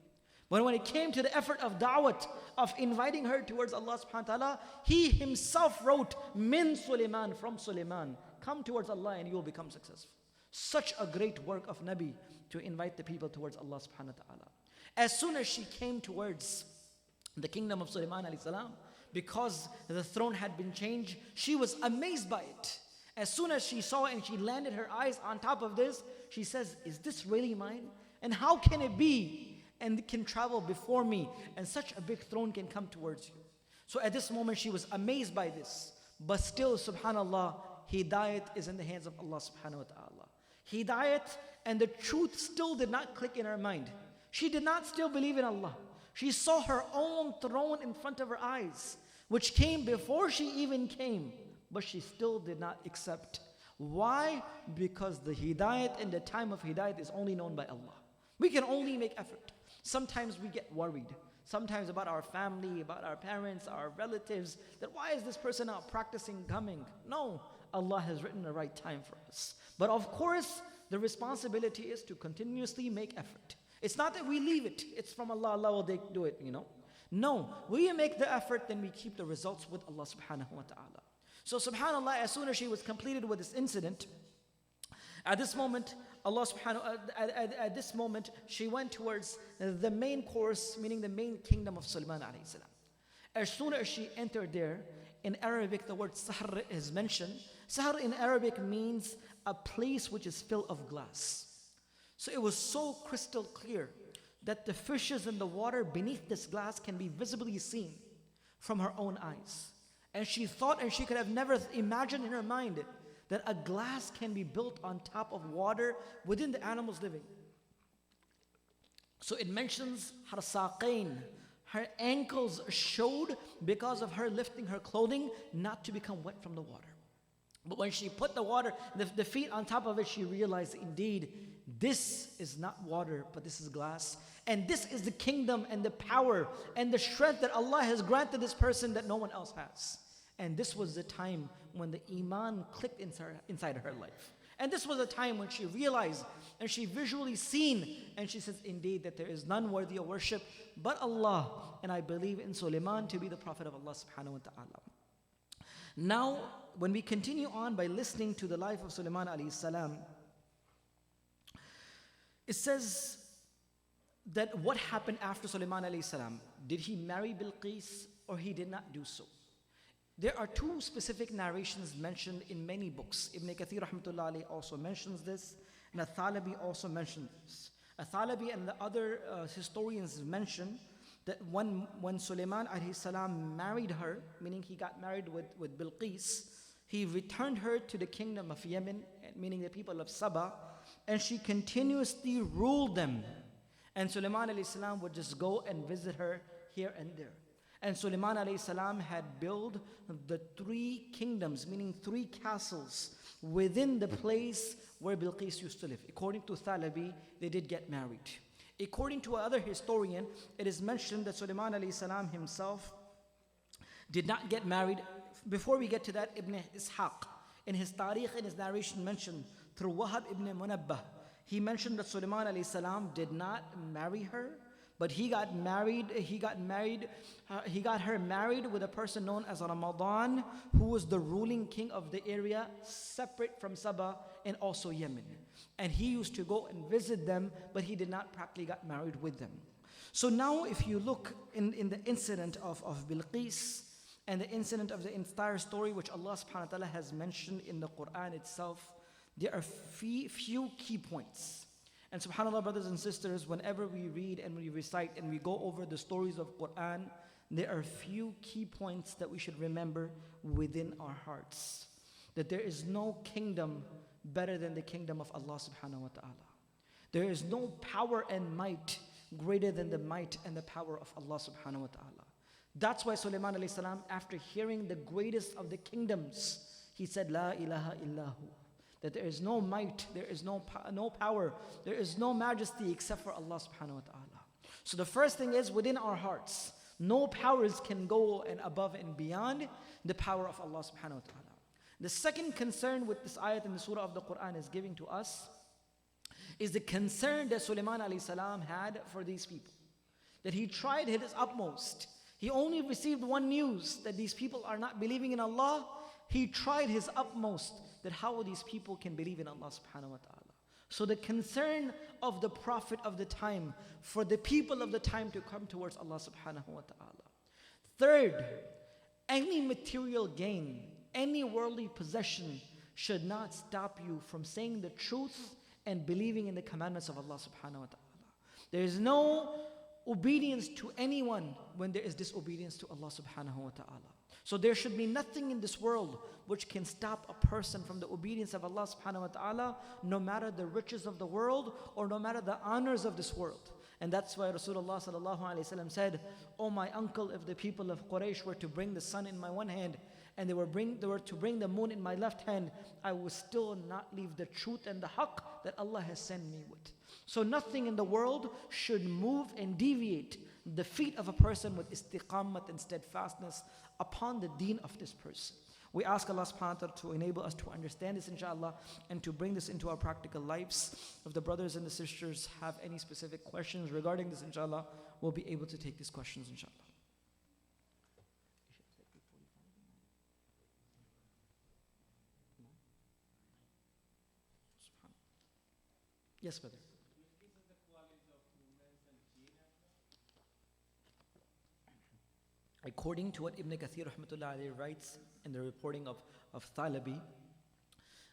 But when it came to the effort of da'wat, of inviting her towards Allah subhanahu wa ta'ala, he himself wrote, Min Sulaiman, from Sulaiman, come towards Allah and you will become successful. Such a great work of Nabi to invite the people towards Allah subhanahu wa ta'ala. As soon as she came towards the kingdom of Sulaiman alayhi salam, because the throne had been changed, she was amazed by it. As soon as she saw it and she landed her eyes on top of this, she says, is this really mine? And how can it be? And it can travel before me, and such a big throne can come towards you. So at this moment she was amazed by this. But still, subhanAllah, hidayat is in the hands of Allah subhanahu wa ta'ala. Hidayat and the truth still did not click in her mind. She did not still believe in Allah. She saw her own throne in front of her eyes, which came before she even came, but she still did not accept. Why? Because the hidayat and the time of hidayat is only known by Allah. We can only make effort. Sometimes we get worried. Sometimes about our family, about our parents, our relatives, that why is this person not practicing coming? No, Allah has written the right time for us. But of course, the responsibility is to continuously make effort. It's not that we leave it. It's from Allah, Allah will do it, No, we make the effort, then we keep the results with Allah subhanahu wa ta'ala. So subhanAllah, as soon as she was completed with this incident, at this moment, at this moment, she went towards the main course, meaning the main kingdom of Sulaiman alayhi salam. As soon as she entered there, in Arabic, the word sahr is mentioned. Sahr in Arabic means a place which is filled of glass. So it was so crystal clear that the fishes in the water beneath this glass can be visibly seen from her own eyes. And she thought, and she could have never imagined in her mind, that a glass can be built on top of water within the animals living. So it mentions her saqain. Her ankles showed because of her lifting her clothing not to become wet from the water. But when she put the water, the feet on top of it, she realized indeed this is not water, but this is glass. And this is the kingdom and the power and the strength that Allah has granted this person that no one else has. And this was the time when the iman clicked inside her life. And this was a time when she realized and she visually seen, and she says, indeed, that there is none worthy of worship but Allah. And I believe in Sulaiman to be the prophet of Allah subhanahu wa ta'ala. Now, when we continue on by listening to the life of Sulaiman alayhi salam, it says that what happened after Sulaiman alayhi salam? Did he marry Bilqis or he did not do so? There are two specific narrations mentioned in many books. Ibn Kathir rahmatullah alayhi also mentions this, and Al-Thalabi also mentions this. Al-Thalabi and the other historians mention that when Sulaiman alayhi salam married her, meaning he got married with Bilqis, he returned her to the kingdom of Yemen, meaning the people of Sheba, and she continuously ruled them. And Sulaiman alayhi salam would just go and visit her here and there. And Sulaiman alayhi salam had built the 3 kingdoms, meaning 3 castles within the place where Bilqis used to live. According to Thalabi, they did get married. According to another historian, it is mentioned that Sulaiman alayhi salam himself did not get married. Before we get to that, Ibn Ishaq, in his Tariq, in his narration, mentioned through Wahab ibn Munabbah, he mentioned that Sulaiman alayhi salam did not marry her, but he got her married with a person known as Ramadan, who was the ruling king of the area, separate from Sheba and also Yemen. And he used to go and visit them, but he did not practically get married with them. So now if you look in the incident of Bilqis and the incident of the entire story which Allah subhanahu wa ta'ala has mentioned in the Quran itself, there are few key points. And subhanAllah, brothers and sisters, whenever we read and we recite and we go over the stories of Quran, there are few key points that we should remember within our hearts. That there is no kingdom better than the kingdom of Allah subhanahu wa ta'ala. There is no power and might greater than the might and the power of Allah subhanahu wa ta'ala. That's why Sulaiman alayhi salam, after hearing the greatest of the kingdoms, he said, La ilaha illahu. That there is no might, there is no power, there is no majesty except for Allah subhanahu wa ta'ala. So the first thing is within our hearts, no powers can go and above and beyond the power of Allah subhanahu wa ta'ala. The second concern with this ayat in the surah of the Quran is giving to us is the concern that Sulaiman alayhi salam had for these people. That he tried his utmost. He only received one news, that these people are not believing in Allah. He tried his utmost that how these people can believe in Allah subhanahu wa ta'ala. So the concern of the Prophet of the time for the people of the time to come towards Allah subhanahu wa ta'ala. Third, any material gain, any worldly possession should not stop you from saying the truth and believing in the commandments of Allah subhanahu wa ta'ala. There is no obedience to anyone when there is disobedience to Allah subhanahu wa ta'ala. So there should be nothing in this world which can stop a person from the obedience of Allah subhanahu wa ta'ala, no matter the riches of the world or no matter the honors of this world. And that's why Rasulullah sallallahu alaihi wasallam said, "Oh my uncle, if the people of Quraysh were to bring the sun in my one hand and they were to bring the moon in my left hand, I would still not leave the truth and the haqq that Allah has sent me with." So nothing in the world should move and deviate the feet of a person with istiqamat and steadfastness upon the deen of this person. We ask Allah subhanahu wa ta'ala to enable us to understand this inshallah and to bring this into our practical lives. If the brothers and the sisters have any specific questions regarding this inshallah, we'll be able to take these questions inshallah. Yes, brother. According to what Ibn Kathir rahmatullah alayhi writes in the reporting of Thalabi,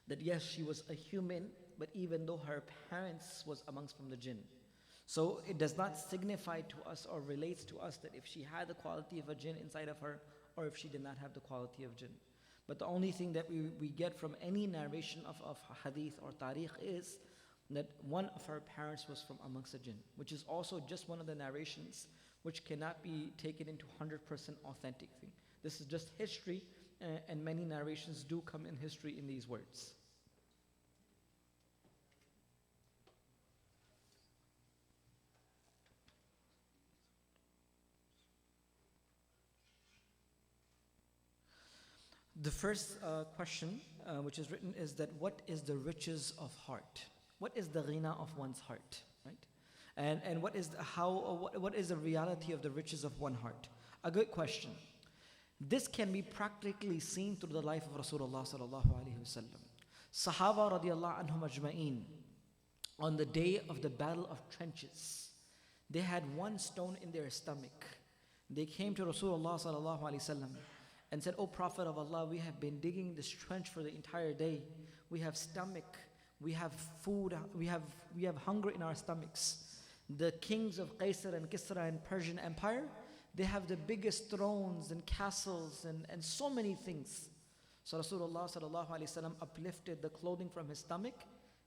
that yes, she was a human, but even though her parents was amongst from the jinn. So it does not signify to us or relates to us that if she had the quality of a jinn inside of her or if she did not have the quality of jinn. But the only thing that we get from any narration of hadith or tariq is that one of her parents was from amongst the jinn, which is also just one of the narrations which cannot be taken into 100% authentic thing. This is just history, and many narrations do come in history in these words. The first question which is written is that what is the riches of heart? What is the ghina of one's heart, right? And what is the reality of the riches of one heart? A good question. This can be practically seen through the life of Rasulullah sallallahu alaihi wasallam. Sahaba radiallahu anhum ajma'in, on the day of the battle of trenches, they had one stone in their stomach. They came to Rasulullah sallallahu alaihi wasallam and said, "O Prophet of Allah, we have been digging this trench for the entire day. We have stomach, we have food, we have hunger in our stomachs." The kings of Qaisar and Kisra and Persian Empire, they have the biggest thrones and castles and so many things. So Rasulullah sallallahu alaihi wasallam uplifted the clothing from his stomach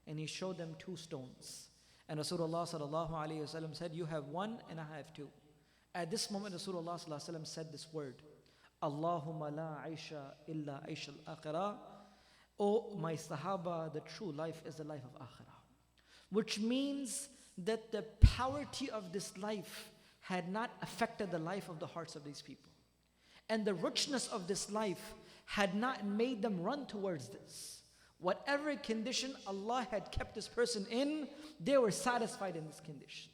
and he showed them 2 stones. And Rasulullah sallallahu alaihi wasallam said, "You have 1 and I have 2." At this moment, Rasulullah sallallahu alaihi wasallam said this word, "Allahumma la aisha illa aisha al-akhirah." Oh my Sahaba, the true life is the life of akhirah. Which means that the poverty of this life had not affected the life of the hearts of these people. And the richness of this life had not made them run towards this. Whatever condition Allah had kept this person in, they were satisfied in this condition.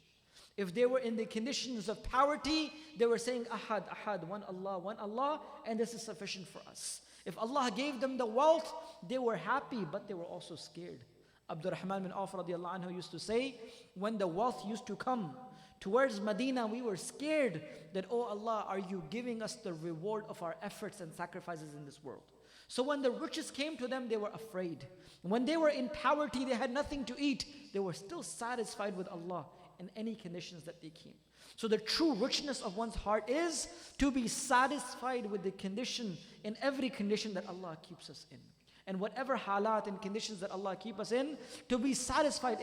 If they were in the conditions of poverty, they were saying, Ahad, Ahad, one Allah, and this is sufficient for us. If Allah gave them the wealth, they were happy, but they were also scared. Abdurrahman bin Auf radiallahu anhu used to say, when the wealth used to come towards Medina, we were scared that, "Oh Allah, are you giving us the reward of our efforts and sacrifices in this world?" So when the riches came to them, they were afraid. When they were in poverty, they had nothing to eat. They were still satisfied with Allah in any conditions that they came. So the true richness of one's heart is to be satisfied with the condition, in every condition that Allah keeps us in. And whatever halat and conditions that Allah keep us in, to be satisfied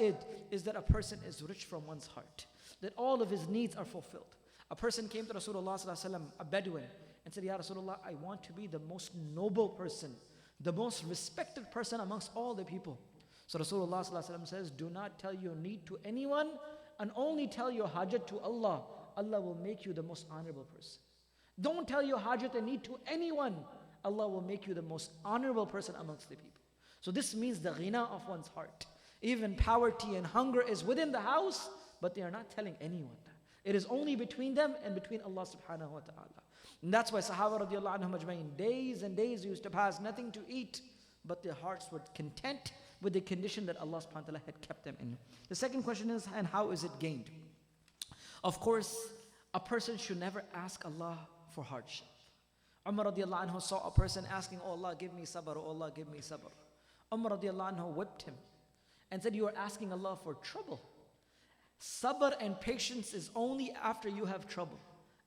is that a person is rich from one's heart, that all of his needs are fulfilled. A person came to Rasulullah sallallahu alaihi wasallam, a Bedouin, and said, "Ya Rasulullah, I want to be the most noble person, the most respected person amongst all the people." So Rasulullah sallallahu alaihi wasallam says, "Do not tell your need to anyone, and only tell your hajat to Allah. Allah will make you the most honorable person. Don't tell your hajat and need to anyone. Allah will make you the most honorable person amongst the people." So this means the ghina of one's heart. Even poverty and hunger is within the house, but they are not telling anyone. It is only between them and between Allah subhanahu wa ta'ala. And that's why Sahaba radiallahu anhum ajma'in, days and days used to pass nothing to eat, but their hearts were content with the condition that Allah subhanahu wa ta'ala had kept them in. The second question is, and how is it gained? Of course, a person should never ask Allah for hardship. Umar radiallahu anhu saw a person asking, "Oh Allah, give me sabr, oh Allah, give me sabr." Umar radiallahu anhu whipped him and said, "You are asking Allah for trouble. Sabr and patience is only after you have trouble.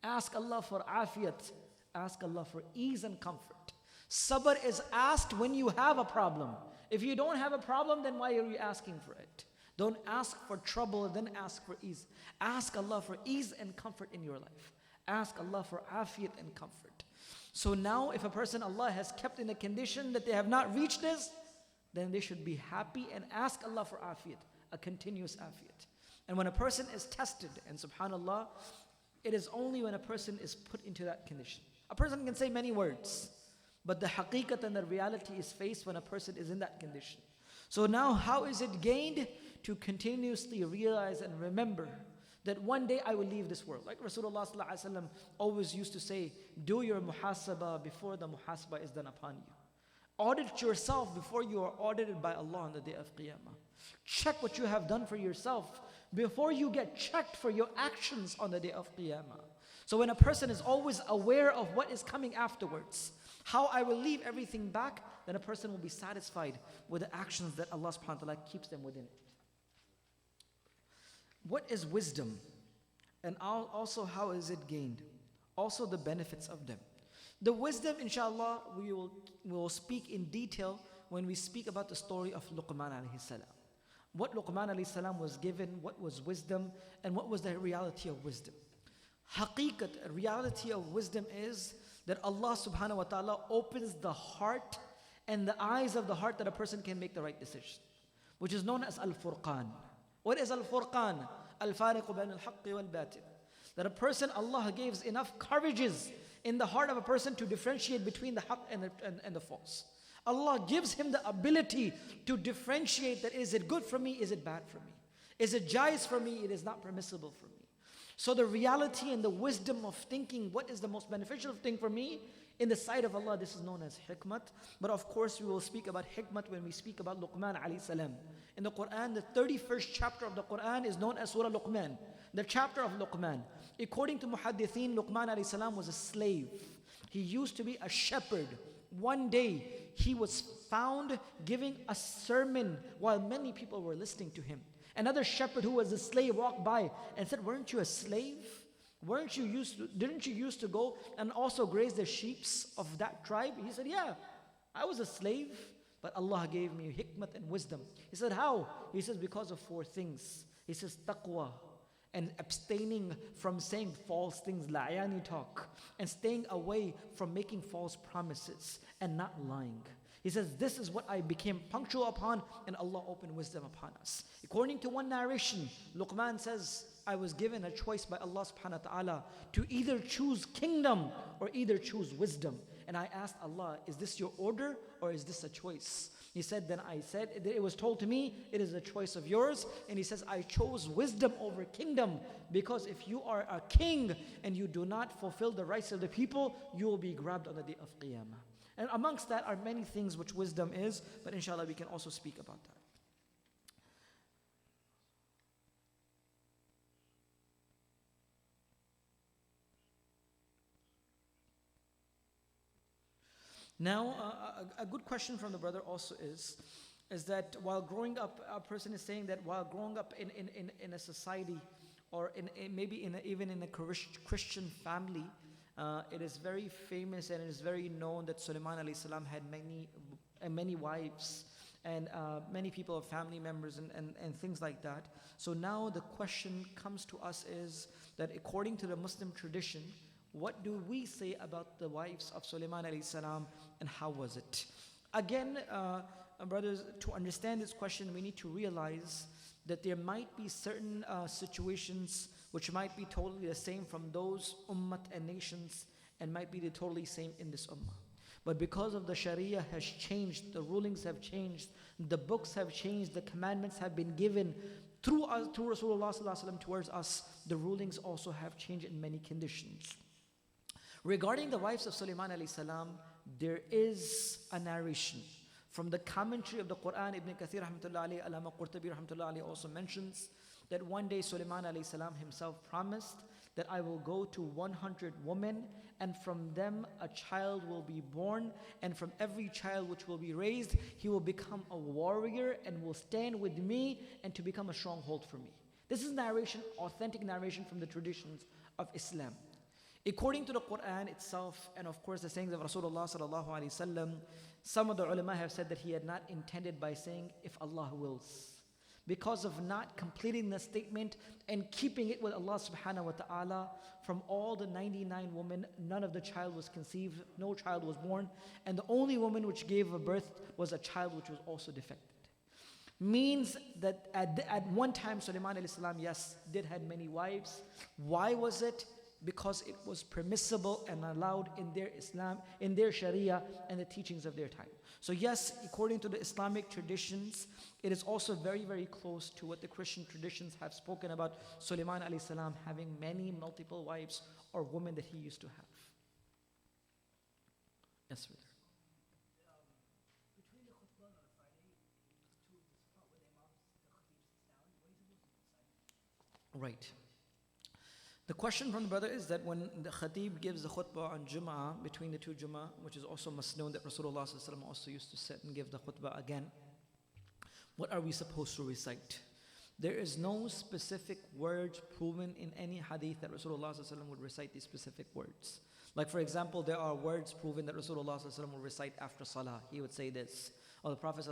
Ask Allah for afiyat. Ask Allah for ease and comfort. Sabr is asked when you have a problem. If you don't have a problem, then why are you asking for it? Don't ask for trouble and then ask for ease. Ask Allah for ease and comfort in your life. Ask Allah for afiyat and comfort." So now if a person Allah has kept in a condition that they have not reached this, then they should be happy and ask Allah for afiyat, a continuous afiyat. And when a person is tested, and subhanallah, it is only when a person is put into that condition. A person can say many words, but the haqiqat and the reality is faced when a person is in that condition. So now how is it gained? To continuously realize and remember that one day I will leave this world. Like Rasulullah sallallahu alaihi wasallam always used to say, do your muhasabah before the muhasabah is done upon you. Audit yourself before you are audited by Allah on the day of Qiyamah. Check what you have done for yourself before you get checked for your actions on the day of Qiyamah. So when a person is always aware of what is coming afterwards, how I will leave everything back, then a person will be satisfied with the actions that Allah subhanahu wa ta'ala keeps them within. What is wisdom? And also how is it gained? Also the benefits of them. The wisdom, inshallah, we will speak in detail when we speak about the story of Luqman alayhi salam. What Luqman alayhi salam was given, what was wisdom, and what was the reality of wisdom. Haqiqat, reality of wisdom is that Allah subhanahu wa ta'ala opens the heart and the eyes of the heart that a person can make the right decision, which is known as Al-Furqan. What is Al-Furqan? Al-Fariqu bayn al-Haqqi wal-Batil. That a person, Allah gives enough courages in the heart of a person to differentiate between the haqq and the false. Allah gives him the ability to differentiate that is it good for me, is it bad for me? Is it jais for me, it is not permissible for me. So the reality and the wisdom of thinking what is the most beneficial thing for me in the sight of Allah, this is known as hikmat. But of course we will speak about hikmat when we speak about Luqman alayhi salam. In the Quran, the 31st chapter of the Quran is known as Surah Luqman, the chapter of Luqman. According to Muhaddithin, Luqman alayhi salam was a slave. He used to be a shepherd. One day, he was found giving a sermon while many people were listening to him. Another shepherd who was a slave walked by and said, "Weren't you a slave? Didn't you used to go and also graze the sheep of that tribe?" He said, "Yeah, I was a slave, but Allah gave me hikmat and wisdom." He said, "How?" He says, "Because of 4 things." He says, taqwa, and abstaining from saying false things, la'ayani talk, and staying away from making false promises and not lying. He says, "This is what I became punctual upon, and Allah opened wisdom upon us." According to one narration, Luqman says, "I was given a choice by Allah subhanahu wa ta'ala to either choose kingdom or either choose wisdom. And I asked Allah, is this your order or is this a choice?" He said, then I said, it was told to me, it is a choice of yours. And he says, I chose wisdom over kingdom, because if you are a king and you do not fulfill the rights of the people, you will be grabbed on the day of Qiyamah. And amongst that are many things which wisdom is, but inshallah we can also speak about that. Now, a good question from the brother also is that while growing up, a person is saying that while growing up in a society, or maybe even in a Christian family, it is very famous and it is very known that Sulaiman alayhi salam had many wives, and many people of family members and things like that. So now the question comes to us is that according to the Muslim tradition, what do we say about the wives of Sulaiman alayhi salam, and how was it? Again, brothers, to understand this question, we need to realize that there might be certain situations which might be totally the same from those ummah and nations, and might be the totally same in this ummah. But because of the Sharia has changed, the rulings have changed, the books have changed, the commandments have been given through Rasulullah sallallahu alaihi wasallam towards us, the rulings also have changed in many conditions. Regarding the wives of Sulaiman alayhi salam, there is a narration from the commentary of the Quran. Ibn Kathir rahmatullah alayhi, Allama Qurtubi rahmatullah alayhi also mentions that one day Sulaiman alayhi salam himself promised that I will go to 100 women, and from them a child will be born, and from every child which will be raised, he will become a warrior and will stand with me and to become a stronghold for me. This is narration, authentic narration from the traditions of Islam. According to the Quran itself, and of course the sayings of Rasulullah sallallahu alaihi wasallam, some of the ulama have said that he had not intended by saying, if Allah wills. Because of not completing the statement and keeping it with Allah subhanahu wa ta'ala, from all the 99 women, none of the child was conceived, no child was born, and the only woman which gave a birth was a child which was also defected. Means that at one time Sulaiman alayhi salam, yes, did had many wives. Why was it? Because it was permissible and allowed in their Islam, in their Sharia and the teachings of their time. So yes, according to the Islamic traditions, it is also very, very close to what the Christian traditions have spoken about Sulaiman alayhi salam having multiple wives or women that he used to have. Yes, brother. Right. The question from the brother is that when the khatib gives the khutbah on Jum'ah, between the 2 Jum'ah, which is also must known that Rasulullah also used to sit and give the khutbah again, what are we supposed to recite? There is no specific words proven in any hadith that Rasulullah would recite these specific words. Like for example, there are words proven that Rasulullah would recite after salah. He would say this. Or the Prophet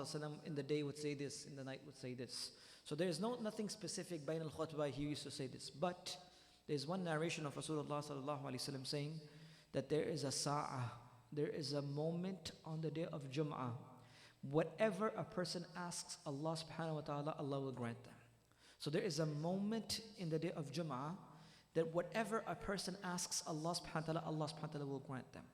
in the day would say this, in the night would say this. So there is nothing specific bain al-khutbah, he used to say this. But there's one narration of Rasulullah saying that there is a sa'ah, there is a moment on the day of Jum'ah. Whatever a person asks Allah subhanahu wa ta'ala, Allah will grant them. So there is a moment in the day of Jum'ah that whatever a person asks Allah subhanahu wa ta'ala, Allah subhanahu wa ta'ala will grant them.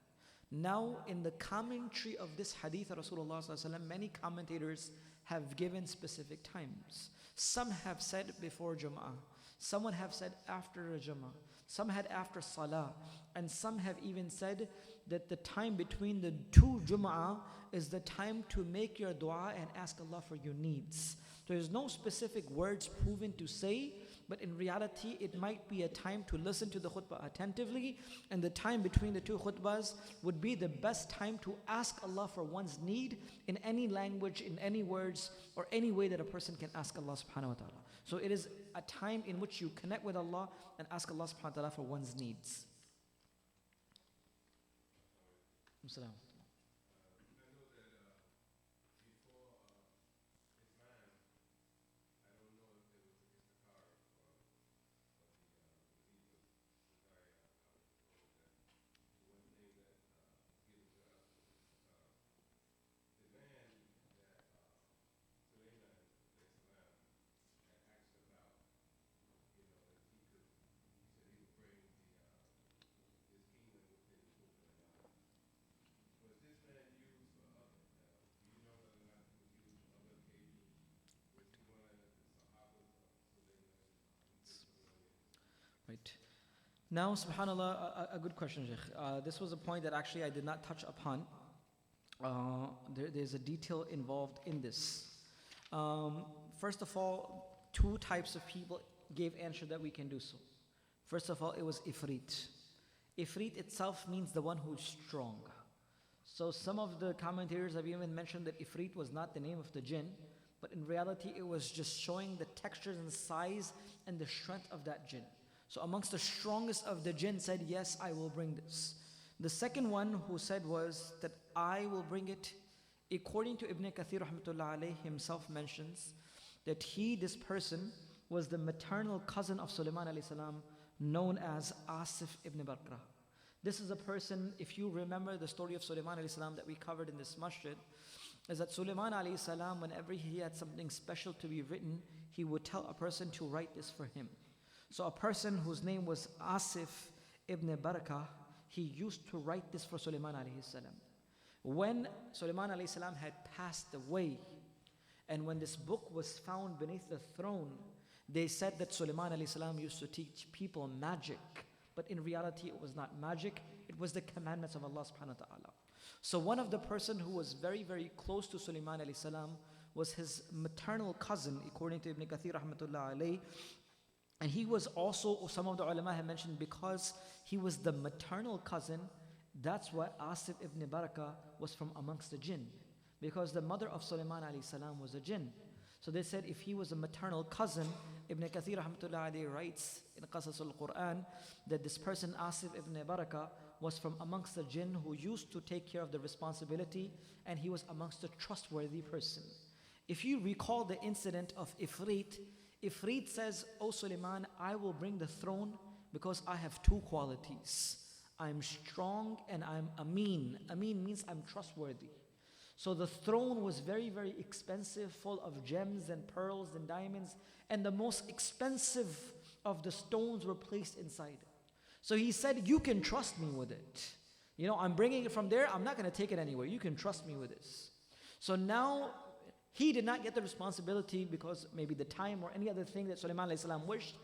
Now in the commentary of this hadith of Rasulullah many commentators have given specific times. Some have said before Jum'ah, someone have said after a Jummah, some had after Salah, and some have even said that the time between the 2 Jum'ah is the time to make your dua and ask Allah for your needs. There is no specific words proven to say, but in reality it might be a time to listen to the khutbah attentively, and the time between the two khutbahs would be the best time to ask Allah for one's need in any language, in any words, or any way that a person can ask Allah subhanahu wa ta'ala. So it is a time in which you connect with Allah and ask Allah subhanahu wa ta'ala for one's needs. As-salam. Right. Now, subhanAllah, a good question, Sheikh. This was a point that actually I did not touch upon. There's a detail involved in this. First of all, two types of people gave answer that we can do so. First of all, it was Ifrit. Ifrit itself means the one who is strong. So some of the commentators have even mentioned that Ifrit was not the name of the jinn, but in reality it was just showing the textures and size and the strength of that jinn. So amongst the strongest of the jinn said, yes, I will bring this. The second one who said was that I will bring it, according to Ibn Kathir rahmatullah alayh himself mentions that this person was the maternal cousin of Sulaiman alayhi salam, known as Asif ibn Barqa. This is a person, if you remember the story of Sulaiman alayhi salam that we covered in this masjid, is that Sulaiman alayhi salam, whenever he had something special to be written, he would tell a person to write this for him. So a person whose name was Asif ibn Barqa, he used to write this for Sulaiman alayhi salam. When Sulaiman alayhi salam had passed away, and when this book was found beneath the throne, they said that Sulaiman alayhi salam used to teach people magic. But in reality, it was not magic, it was the commandments of Allah subhanahu wa ta'ala. So one of the person who was very, very close to Sulaiman alayhi salam was his maternal cousin, according to Ibn Kathir rahmatullah alayh. And he was also, some of the ulama have mentioned, because he was the maternal cousin, that's why Asif ibn Barqa was from amongst the jinn. Because the mother of Sulaiman alayhi salam was a jinn. So they said if he was a maternal cousin, Ibn Kathir rahmatullah alayhi writes in Qasas al-Quran that this person Asif ibn Barqa was from amongst the jinn who used to take care of the responsibility, and he was amongst a trustworthy person. If you recall the incident of Ifrit, Ifrit says, O Sulaiman, I will bring the throne because I have two qualities. I'm strong and I'm Amin. Amin means I'm trustworthy. So the throne was very, very expensive, full of gems and pearls and diamonds, and the most expensive of the stones were placed inside it. So he said, you can trust me with it. You know, I'm bringing it from there, I'm not going to take it anywhere. You can trust me with this. So now, he did not get the responsibility because maybe the time or any other thing that Sulaiman alayhi salam wished.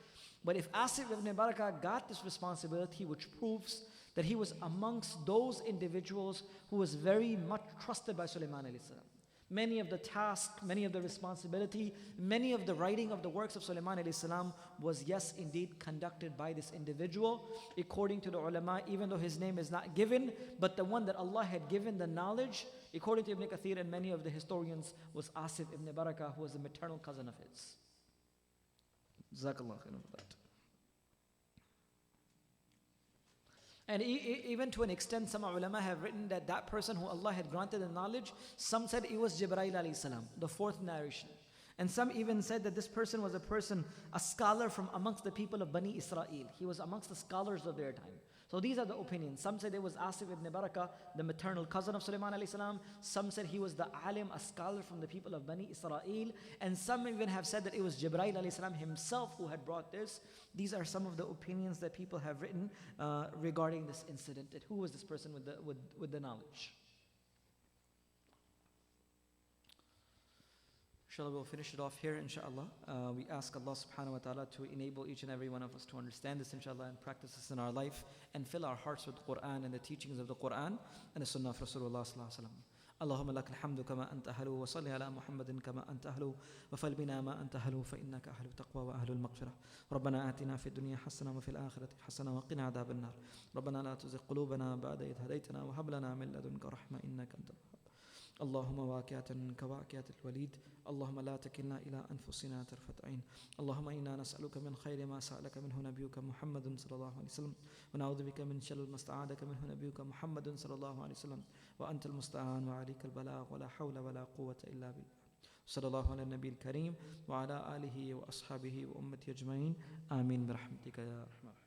But if Asif ibn Barqa got this responsibility, which proves that he was amongst those individuals who was very much trusted by Sulaiman alayhi salam. Many of the tasks, many of the responsibility, many of the writing of the works of Sulaiman alayhi salam was yes indeed conducted by this individual, according to the ulama, even though his name is not given, but the one that Allah had given the knowledge, according to Ibn Kathir and many of the historians, was Asif ibn Barqa, who was a maternal cousin of his. Jazakallah khairan for that. And even to an extent, some ulama have written that that person who Allah had granted the knowledge, some said it was Jibreel alayhi salam, the fourth narration. And some even said that this person was a scholar from amongst the people of Bani Israel. He was amongst the scholars of their time. So these are the opinions. Some said it was Asif ibn Barqa, the maternal cousin of Sulaiman alayhi salam. Some said he was the alim, a scholar from the people of Bani Israel. And some even have said that it was Jibreel alayhi salam himself who had brought this. These are some of the opinions that people have written regarding this incident. That who was this person with the knowledge? Inshallah, we'll finish it off here, inshallah. We ask Allah subhanahu wa ta'ala to enable each and every one of us to understand this, inshallah, and practice this in our life, and fill our hearts with Quran and the teachings of the Quran and the Sunnah of Rasulullah sallallahu alaihi wasallam. اللهم لك الحمد كما أنت أهله، وصل على محمد كما أنت أهله، وفل بنا ما أنت أهله، فإنك أهل التقوى وأهل المغفرة. ربنا آتنا في الدنيا حسنة وفي الآخرة حسنة وقنا عذاب النار. ربنا لا تزغ قلوبنا بعد إذ هديتنا وهب لنا من لدنك رحمة إنك أنت الوهاب. اللهم واقعة كواقعة الوليد، اللهم لا تكلنا إلى أنفسنا طرفة عين. اللهم إنا نسألك من خير ما سألك منه نبيك محمد صلى الله عليه وسلم، ونعوذ بك من شر ما استعاذك منه نبيك محمد صلى الله عليه وسلم، وأنت المستعان وعليك البلاغ ولا حول ولا قوة إلا بالله. صلى الله على النبي الكريم وعلى آله وأصحابه وأمته أجمعين، آمين برحمتك يا أرحم الراحمين.